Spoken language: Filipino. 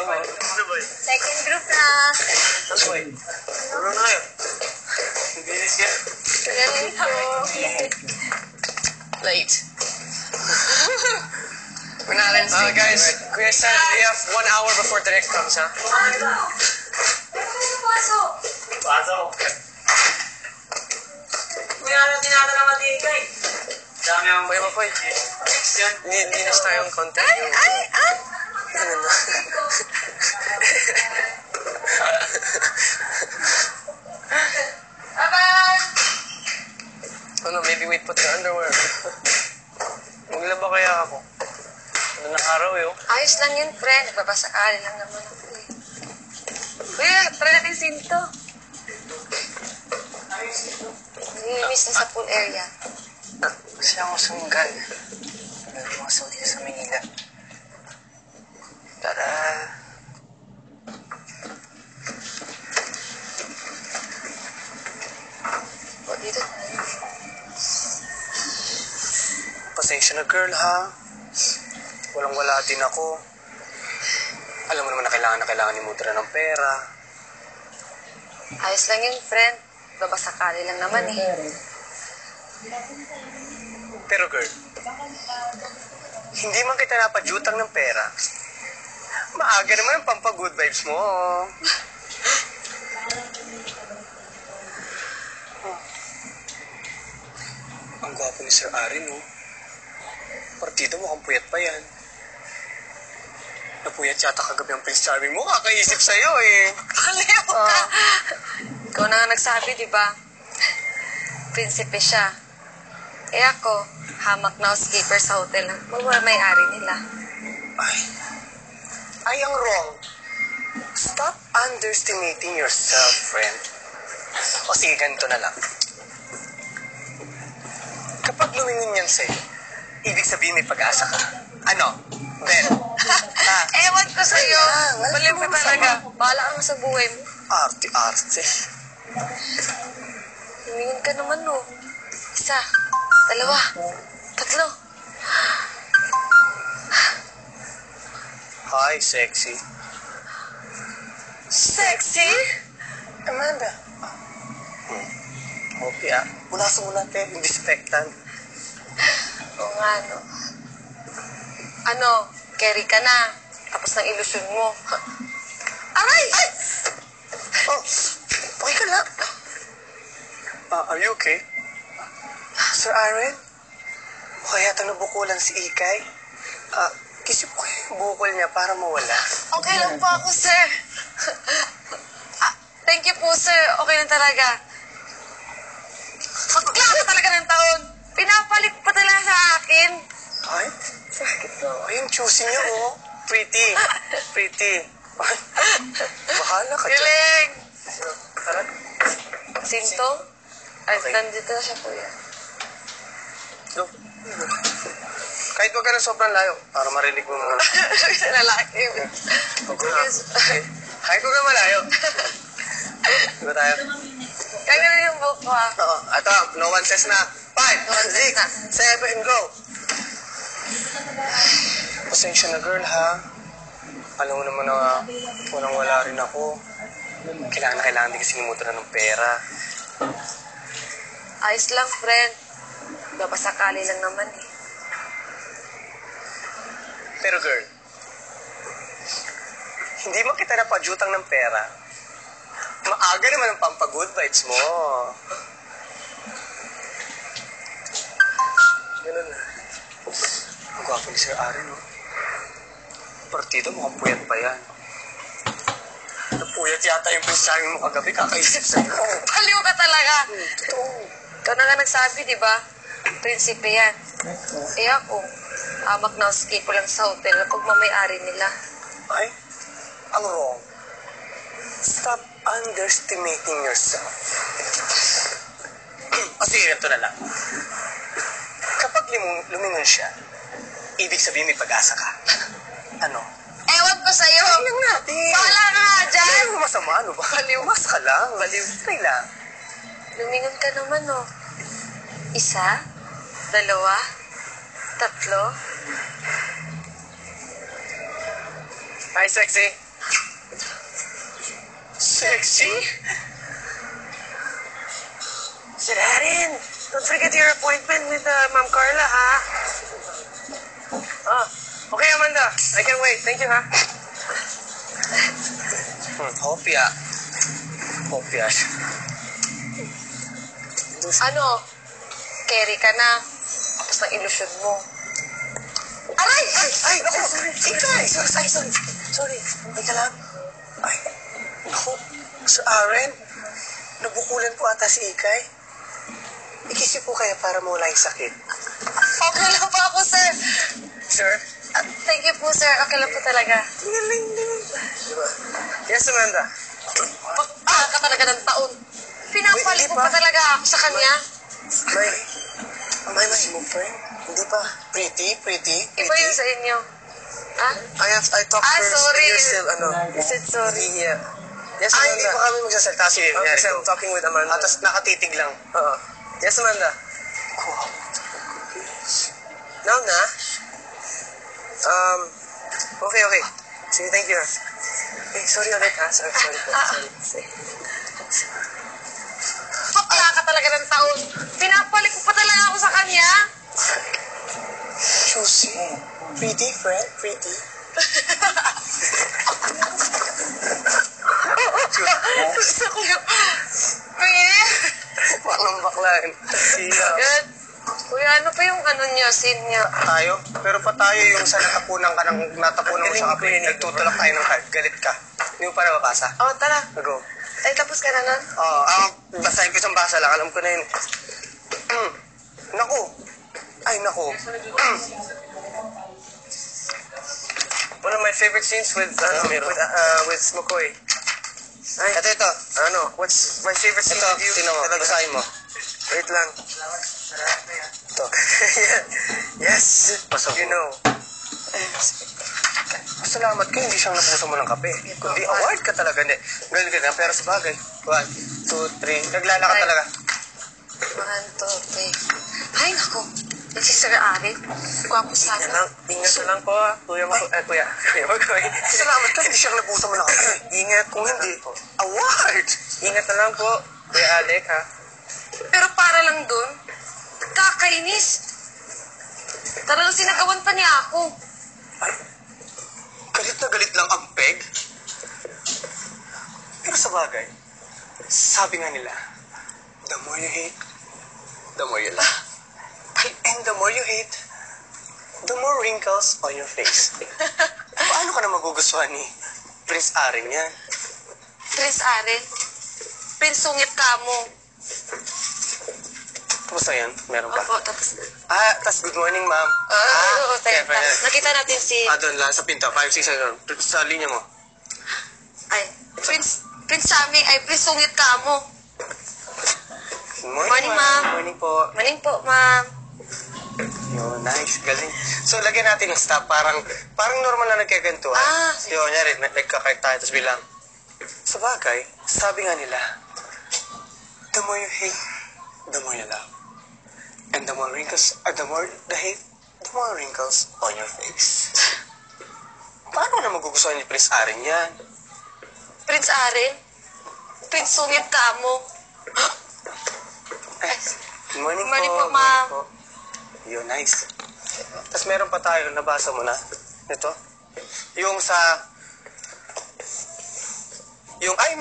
Second group na. Ano na yun? Bilis yan. Late. We're not in sync. Guys, Kuya said we have 1 hour before direct comes, ha? Pasok. Kuya, ano tinata ng matigay? Dami ang... Kuya Makoy, linis tayong content. Ganun na. Oh no, maybe wait, put the underwear. Maglaba kaya ako. Ano ng araw yun? Ayos lang yun, friend. Nagbabasakali lang naman ako eh. Kuya, try natin sinto. Nilinis na sa pool area. Kasi ako sunggal. Meron mga saw dito sa Manila. Para... O, dito tayo. Pasensya na girl, ha? Walang-wala din ako. Alam mo naman na kailangan ni Mudra ng pera. Ayos lang yun, friend. Babasakali lang naman eh. Pero girl, hindi man kita napadyutang ng pera. Maaga naman ang pampa-good vibes mo. Ang gwapo ni Sir Arin, no? Partido mo, kung puyat pa yan. Napuyat yata kagabi ang Prince Charming mo. Kakaisip sa'yo, eh. Baliw ka! Ikaw na nga nagsabi, di ba? Prinsipe siya. Eh ako, hamak na housekeeper sa hotel na may-ari nila. Ay, ang wrong. Stop underestimating yourself, friend. O sige, ganito na lang. Kapag lumingin yan sa'yo, ibig sabihin may pag-asa ka. Ano? Ben? Ewan ko sa'yo. Wala Baliw ka namang talaga. Bahala ka nga sa buhay mo. Arte-arte. Lumingin ka naman, no. Isa, dalawa, tatlo. Hi, sexy. Sexy? Amanda. Okay, punasan mo natin yung disinfectant. Oo nga, no. Ano, carry ka na. Tapos ng ilusyon mo. Aray! Ay! Oh, okay ka lang. Are you okay? Sir Aaron? Mukha yata nabukulan si Ikay. Kisip ko yung bukol niya para mawala. Okay lang po ako, sir. Thank you po, sir. Okay lang talaga. Bakla ka talaga ng taon. Pinapalit pa talaga sa akin. Ay? Sakit to. Ay, yung choosing niya, oh. Pretty. Pretty. Ay, bahala ka dyan. Galing! Tara. Sinto? Ay, Okay. nandito na siya, kuya. Go. Kahit wag ka na sobrang layo, para marinig mo mga... Sa lalaki. Kahit wag ka malayo. Diba tayo? Kaya yung buhok ko, ha? Oo. Ito, no one says na. 5, No one says na. 6, 7, go! Pasensya na girl, ha? Alam mo naman na walang-wala rin ako. Kailangan din kasi nimutra ng pera. Ayos lang, friend. Babasakali lang naman, eh. Pero girl, hindi mo kita napadyutang ng pera. Maaga naman ang pampa-good vibes mo. Ganun na. Ang gwapo ni Sir Aaron, no? Partido, mukhang puyat pa yan. Napuyat yata yung Prince Charming mo kagabi, kakaisip sa'yo. Baliw ka talaga. Totoo. Ikaw na nga nagsabi, di ba? Prinsipe yan. Eh ako, hamak na housekeeper lang sa hotel na pagmamayari nila. Ay, ang wrong. Stop underestimating yourself. O sige, ganito na lang. Kapag lumingon siya, ibig sabihin may pag-asa ka. Ano? Ewan ko sa'yo. Tingnan natin. Bahala ka nga dyan. Hindi mo masama, ano ba? Baliw. Mas ka lang. Baliw. Try lang. Lumingon ka naman, oh. Isa, dalawa, tatlo. Hi, sexy. Sexy? Sir Aaron, don't forget your appointment with Ma'am Carla, ha? Ah, okay, Amanda. I can wait. Thank you, ha? Hopya. Hopya. Ano? Carry ka na. Tapos ng ilusyon mo. Aray! Ay, naku! Ikay! Sorry. Teka lang. Ay, naku. Sir Aaron, nabukulan po ata si Ikay. Ikisi po kaya para mawala yung sakit. Okay lang po ako, sir. Sir? Thank you po, sir. Okay lang po talaga. Yes, Amanda. Pagpaka ka talaga ng taon. Pinapalit mo pa talaga ako sa kanya. May mo, friend? Hindi pa. Pretty. Iba yun sa inyo. Ah? I talked first. sorry. You're still, You said sorry. Yeah. Yes, Ay, Amanda. hindi pa kami magsasalita. Sige, Okay, nangyari so ko. I'm talking with Amanda. Tapos nakatitig lang. Yes, Amanda. Cool. Now na? Okay. Sige, thank you. Hey, sorry ulit, ha? Sorry po. Sorry. Pagpaka ka talaga ng taon. Pinapalit mo pa talaga ako sa kanya. Juicy. Pretty, friend. Pretty. Gusto ko yung... Kuya. Baklang baklain. Good. Kuya, ano pa yung niyo, scene niyo? Tayo? Pero pa tayo yung sa natapunan mo sa kape. Nagtutulak tayo ng card. Galit ka. Hindi mo pa nababasa? Oh, tara. Go. Ay, tapos ka na nun? Oo, basahin ko isang basa lang. Alam ko na yun. Naku. Ay, naku. One of my favorite scenes with McCoy. Ay, Ito. what's my favorite scene Ito, with you? tingnan mo. Talaga. Basahin mo. Wait lang. Ito. Yes. Pasok You mo. know. Salamat ka, hindi siyang napuso mo ng kape. Kundi award ka talaga. Hindi. Galing ka na, pero sa bagay. 1, 2, 3. Naglalakad Ay. talaga. 1, 2, 3. Ay, naku. Yan si Sir Ari. Gwapo sana. Ingat na lang po, Kuya McCoy. Salamat ka, hindi siyang napuso mo ng kape. Ingat Kung hindi, award! Ingat na lang po, Kuya Alec, ha? Pero para lang dun, kakainis. Talagang sinagawan pa niya ako. Galit na galit lang ang peg. Pero sa bagay, sabi nga nila, the more you hate, the more you love. And the more you hate, the more wrinkles on your face. Paano ka na magugustuhan ni Prince Aaron yan? Prince Aren, Prince Sungit ka mo. Tapos na yan? Meron pa? Opo, tapos na. Tas good morning, ma'am. Oo, kaya pala. nakita natin si... Doon lang, sa pinto. 5, 6, 7. Sa linya mo. Ay, Prince Sammy, ay Prince Sungit ka mo. Good morning, Morning, ma'am. Morning po. Maning po, ma'am. Yo, nice. Galing. So, lagyan natin ng stop. Parang normal na nagkagantuhan. Sige. Yo, nyari, nagkakart tayo, tapos bilang. Sa bagay, sabi nga nila, the more you hate, the more you love. And the more the hate, the more wrinkles on your face. Paano na magugustuhan ni Prince Aaron yan? Prince Aren, Prince Sungit ka mo. Good morning, Good morning po. po, ma'am. Good morning po. Yo, nice. Tapos meron pa tayo, nabasa mo na. Ito. Yung sa... Yung, ay,